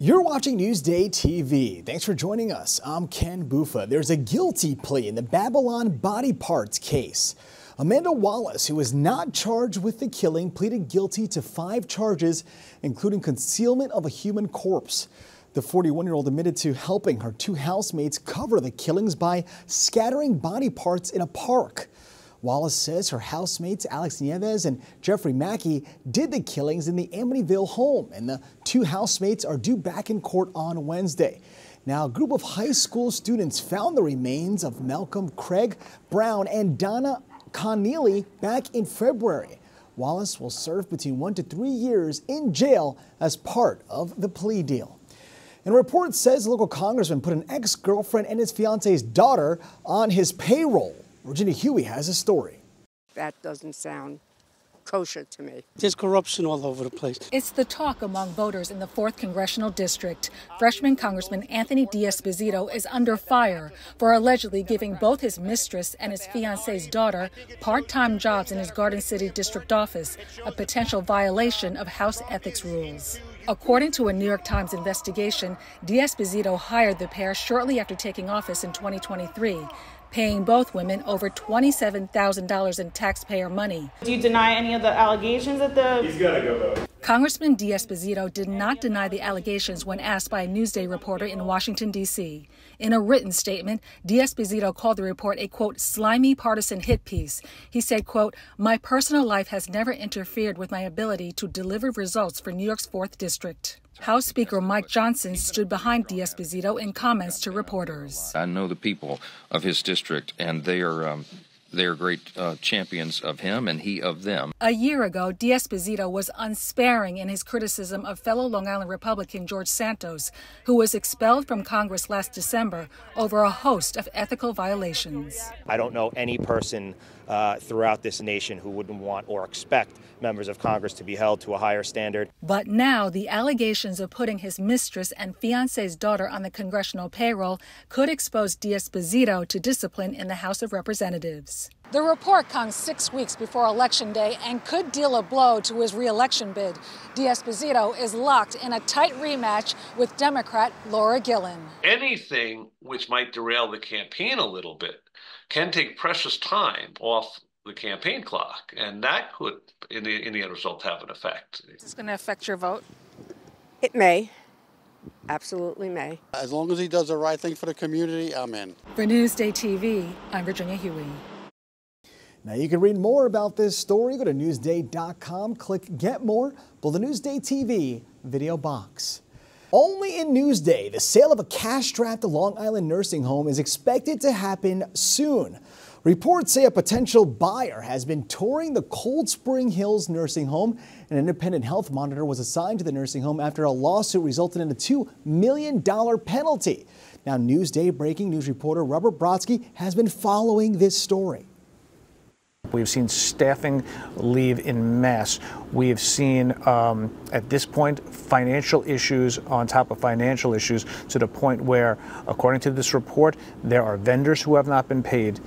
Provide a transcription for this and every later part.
You're watching Newsday TV. Thanks for joining us. I'm Ken Bufa. There's a guilty plea in the Babylon body parts case. Amanda Wallace, who was not charged with the killing, pleaded guilty to 5 charges, including concealment of a human corpse. The 41-year-old admitted to helping her 2 housemates cover the killings by scattering body parts in a park. Wallace says her housemates Alex Nieves and Jeffrey Mackey did the killings in the Amityville home, and the 2 housemates are due back in court on Wednesday. Now, a group of high school students found the remains of Malcolm Craig Brown and Donna Connealy back in February. Wallace will serve between 1 to 3 years in jail as part of the plea deal. And a report says the local congressman put an ex-girlfriend and his fiance's daughter on his payroll. Virginia Huey has a story. That doesn't sound kosher to me. There's corruption all over the place. It's the talk among voters in the 4th Congressional District. Freshman Congressman Anthony DiazBazito is under fire for allegedly giving both his mistress and his fiance's daughter part-time jobs in his Garden City district office, a potential violation of House ethics rules. According to a New York Times investigation, DiazBazito hired the pair shortly after taking office in 2023. Paying both women over $27,000 in taxpayer money. Do you deny any of the allegations that He's got to go vote. Congressman DiazBazito did not deny the allegations when asked by a Newsday reporter in Washington, D.C. In a written statement, DiazBazito called the report a, quote, slimy partisan hit piece. He said, quote, my personal life has never interfered with my ability to deliver results for New York's 4th District. House Speaker Mike Johnson stood behind DiazBazito in comments to reporters. I know the people of his district, and they are great champions of him and he of them. A year ago, DiazBazito was unsparing in his criticism of fellow Long Island Republican George Santos, who was expelled from Congress last December over a host of ethical violations. I don't know any person throughout this nation who wouldn't want or expect members of Congress to be held to a higher standard. But now the allegations of putting his mistress and fiance's daughter on the congressional payroll could expose DiazBazito to discipline in the House of Representatives. The report comes 6 weeks before Election Day and could deal a blow to his re-election bid. DiazBazito is locked in a tight rematch with Democrat Laura Gillen. Anything which might derail the campaign a little bit can take precious time off the campaign clock, and that could, in the end result, have an effect. Is this going to affect your vote? It may. Absolutely may. As long as he does the right thing for the community, I'm in. For Newsday TV, I'm Virginia Huey. Now you can read more about this story. Go to Newsday.com, click Get More, below the Newsday TV video box. Only in Newsday, the sale of a cash-strapped Long Island nursing home is expected to happen soon. Reports say a potential buyer has been touring the Cold Spring Hills nursing home. An independent health monitor was assigned to the nursing home after a lawsuit resulted in a $2 million penalty. Now, Newsday breaking news reporter Robert Brodsky has been following this story. We've seen staffing leave en masse. We have seen, at this point, financial issues on top of financial issues to the point where, according to this report, there are vendors who have not been paid,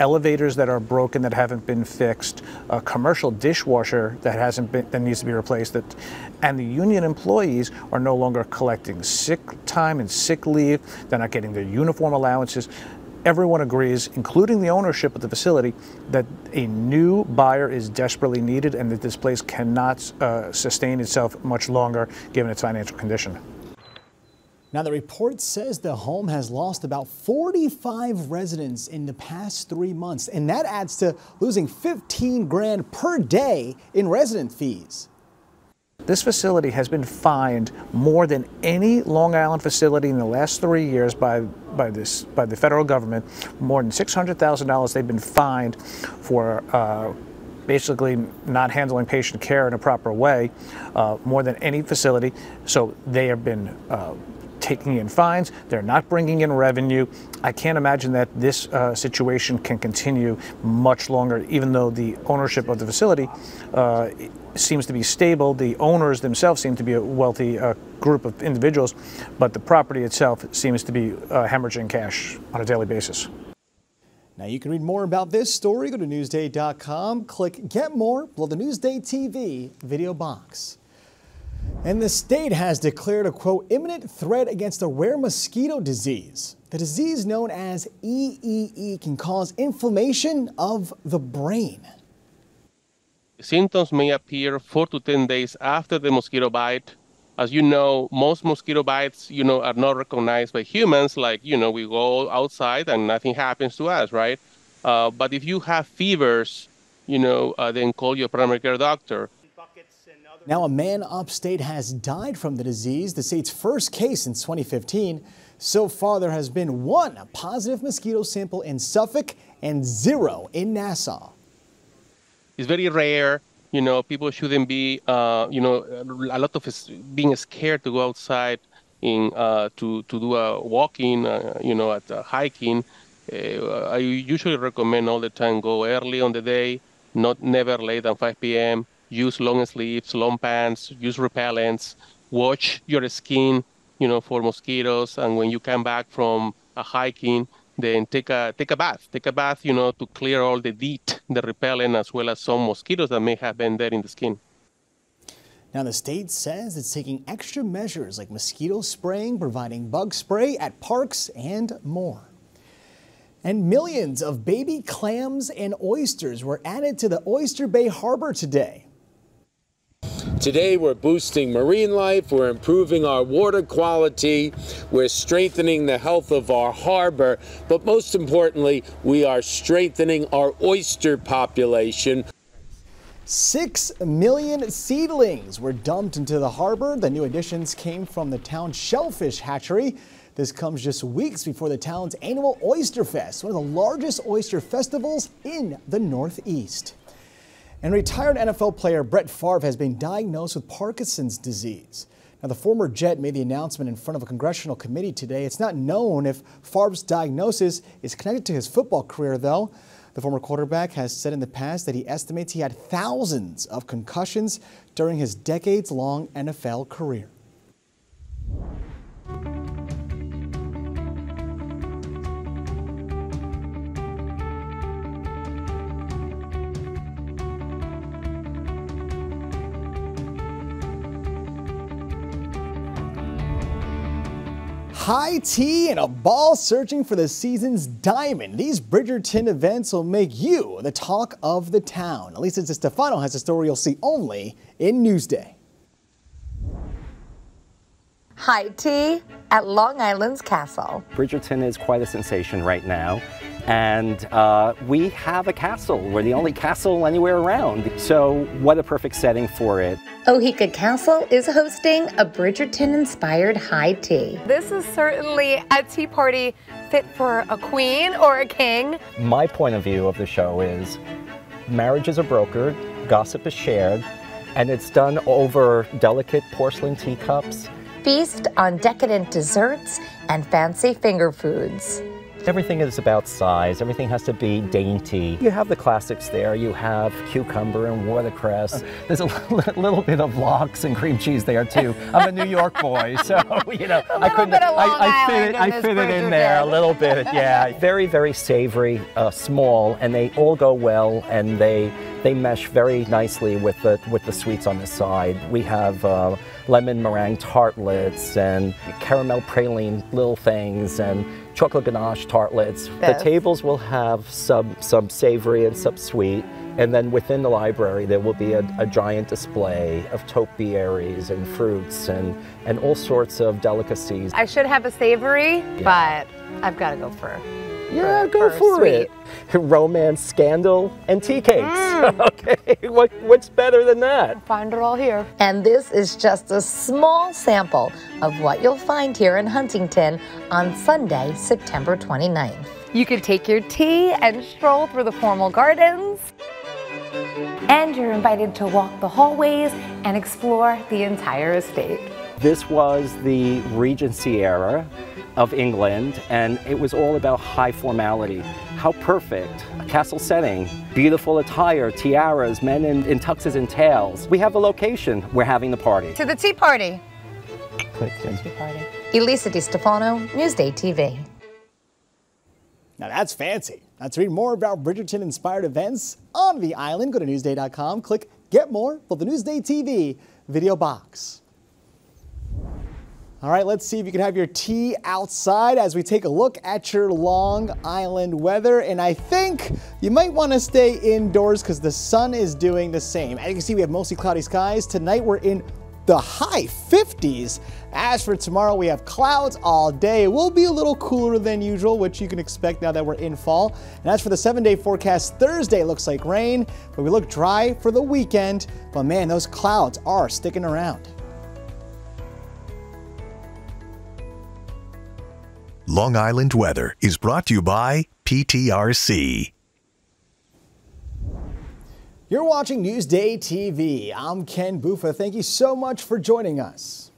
elevators that are broken that haven't been fixed, a commercial dishwasher that needs to be replaced, and the union employees are no longer collecting sick time and sick leave. They're not getting their uniform allowances. Everyone agrees, including the ownership of the facility, that a new buyer is desperately needed and that this place cannot sustain itself much longer given its financial condition. Now, the report says the home has lost about 45 residents in the past 3 months, and that adds to losing $15 grand per day in resident fees. This facility has been fined more than any Long Island facility in the last 3 years by the federal government. More than $600,000 they've been fined for basically not handling patient care in a proper way, more than any facility. So they have been taking in fines. They're not bringing in revenue. I can't imagine that this situation can continue much longer, even though the ownership of the facility seems to be stable. The owners themselves seem to be a wealthy group of individuals, but the property itself seems to be hemorrhaging cash on a daily basis. Now you can read more about this story. Go to Newsday.com, click Get More below the Newsday TV video box. And the state has declared a, quote, imminent threat against a rare mosquito disease. The disease known as EEE can cause inflammation of the brain. Symptoms may appear 4 to 10 days after the mosquito bite. As you know, most mosquito bites, are not recognized by humans. Like, we go outside and nothing happens to us, right? But if you have fevers, then call your primary care doctor. Now, a man upstate has died from the disease, the state's first case since 2015. So far, there has been 1 positive mosquito sample in Suffolk and 0 in Nassau. It's very rare. People shouldn't be, a lot of being scared to go outside to do a walking, at hiking. I usually recommend all the time go early on the day, never later than 5 p.m. Use long sleeves, long pants, use repellents, watch your skin, for mosquitoes. And when you come back from a hiking, then take a bath. Take a bath, to clear all the DEET, the repellent, as well as some mosquitoes that may have been there in the skin. Now, the state says it's taking extra measures like mosquito spraying, providing bug spray at parks, and more. And millions of baby clams and oysters were added to the Oyster Bay Harbor today. Today, we're boosting marine life, we're improving our water quality, we're strengthening the health of our harbor, but most importantly, we are strengthening our oyster population. 6 million seedlings were dumped into the harbor. The new additions came from the town's shellfish hatchery. This comes just weeks before the town's annual Oyster Fest, one of the largest oyster festivals in the Northeast. And retired NFL player Brett Favre has been diagnosed with Parkinson's disease. Now, the former Jet made the announcement in front of a congressional committee today. It's not known if Favre's diagnosis is connected to his football career, though. The former quarterback has said in the past that he estimates he had thousands of concussions during his decades-long NFL career. High tea and a ball searching for the season's diamond. These Bridgerton events will make you the talk of the town. Elisa DeStefano has a story you'll see only in Newsday. High tea at Long Island's castle. Bridgerton is quite a sensation right now. And we have a castle. We're the only castle anywhere around. So what a perfect setting for it. Ohika Castle is hosting a Bridgerton-inspired high tea. This is certainly a tea party fit for a queen or a king. My point of view of the show is marriages are brokered, gossip is shared, and it's done over delicate porcelain teacups. Feast on decadent desserts and fancy finger foods. Everything is about size. Everything has to be dainty. You have the classics there. You have cucumber and watercress. There's a little bit of lox and cream cheese there too. I'm a New York boy, so I couldn't. I fit it in there a little bit. Yeah, very, very savory, small, and they all go well, and they mesh very nicely with the sweets on the side. We have lemon meringue tartlets and caramel praline little things and chocolate ganache tartlets. The tables will have some savory and some sweet, and then within the library there will be a giant display of topiaries and fruits and all sorts of delicacies. I should have a savory, but I've got to go for go for it. Romance, scandal, and tea cakes. Okay, what's better than that? Find it all here. And this is just a small sample of what you'll find here in Huntington on Sunday, September 29th. You can take your tea and stroll through the formal gardens. And you're invited to walk the hallways and explore the entire estate. This was the Regency era of England, and it was all about high formality. How perfect. A castle setting, beautiful attire, tiaras, men in tuxes and tails. We have the location. We're having the party. To the tea party. Click in. Tea party. Elisa DeStefano, Newsday TV. Now that's fancy. Now to read more about Bridgerton-inspired events on the island, go to Newsday.com, click Get More for the Newsday TV video box. All right, let's see if you can have your tea outside as we take a look at your Long Island weather. And I think you might want to stay indoors because the sun is doing the same. As you can see, we have mostly cloudy skies. Tonight we're in the high 50s. As for tomorrow, we have clouds all day. It will be a little cooler than usual, which you can expect now that we're in fall. And as for the 7-day forecast, Thursday looks like rain, but we look dry for the weekend. But man, those clouds are sticking around. Long Island weather is brought to you by PTRC. You're watching Newsday TV. I'm Ken Buffa. Thank you so much for joining us.